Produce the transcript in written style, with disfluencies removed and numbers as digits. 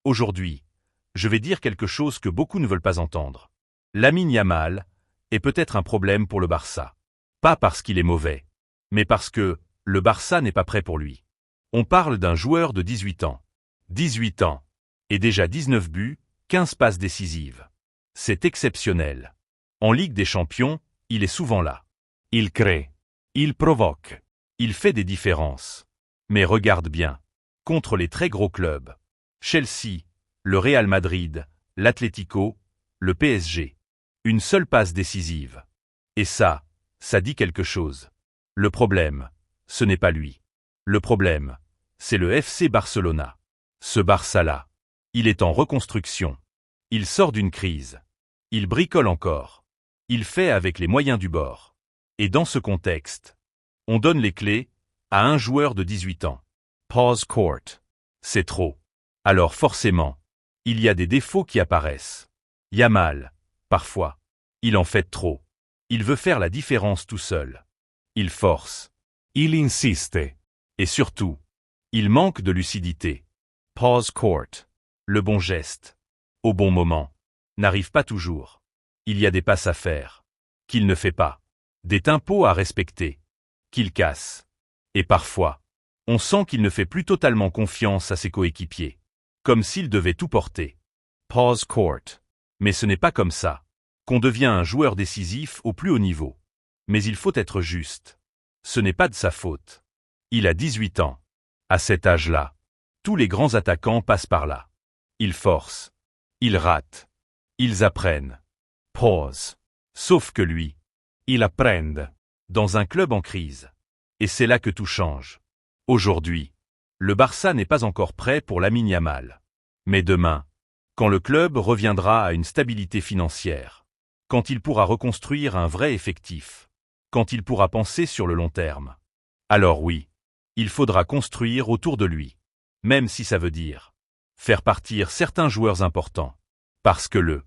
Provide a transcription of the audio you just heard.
Aujourd'hui, je vais dire quelque chose que beaucoup ne veulent pas entendre. Lamine Yamal est peut-être un problème pour le Barça. Pas parce qu'il est mauvais, mais parce que le Barça n'est pas prêt pour lui. On parle d'un joueur de 18 ans. 18 ans. Et déjà 19 buts, 15 passes décisives. C'est exceptionnel. En Ligue des Champions, il est souvent là. Il crée. Il provoque. Il fait des différences. Mais regarde bien. Contre les très gros clubs. Chelsea, le Real Madrid, l'Atlético, le PSG. Une seule passe décisive. Et ça dit quelque chose. Le problème, ce n'est pas lui. Le problème, c'est le FC Barcelona. Ce Barça-là. Il est en reconstruction. Il sort d'une crise. Il bricole encore. Il fait avec les moyens du bord. Et dans ce contexte, on donne les clés à un joueur de 18 ans. Pause court. C'est trop. Alors forcément, il y a des défauts qui apparaissent. Yamal, parfois, il en fait trop. Il veut faire la différence tout seul. Il force. Il insiste. Et surtout, il manque de lucidité. Pause court. Le bon geste, au bon moment, n'arrive pas toujours. Il y a des passes à faire, qu'il ne fait pas. Des tempos à respecter, qu'il casse. Et parfois, on sent qu'il ne fait plus totalement confiance à ses coéquipiers. Comme s'il devait tout porter. Pause court. Mais ce n'est pas comme ça qu'on devient un joueur décisif au plus haut niveau. Mais il faut être juste. Ce n'est pas de sa faute. Il a 18 ans. À cet âge-là, tous les grands attaquants passent par là. Ils forcent. Ils ratent. Ils apprennent. Pause. Sauf que lui, il apprend. Dans un club en crise. Et c'est là que tout change. Aujourd'hui, le Barça n'est pas encore prêt pour Lamine Yamal. Mais demain, quand le club reviendra à une stabilité financière, quand il pourra reconstruire un vrai effectif, quand il pourra penser sur le long terme, alors oui, il faudra construire autour de lui, même si ça veut dire faire partir certains joueurs importants, parce que le